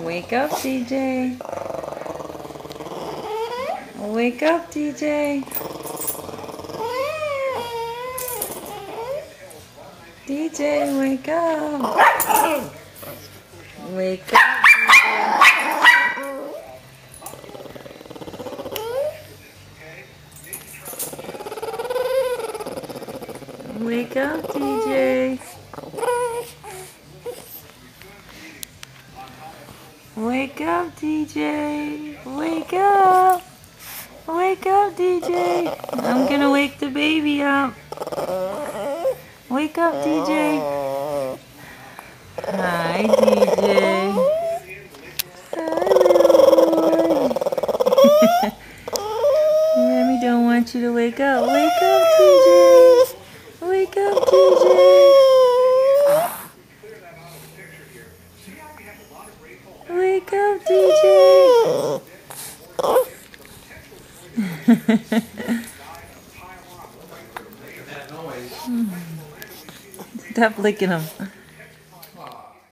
Wake up, DJ. Wake up, DJ. DJ, wake up. Wake up, DJ. Wake up, DJ. Wake up, DJ. Wake up. Wake up, DJ. I'm gonna wake the baby up. Wake up, DJ. Hi, DJ. Hi, little boy. Mommy don't want you to wake up. Wake up, DJ. Wake up, DJ. Wake up, DJ. Stop licking him.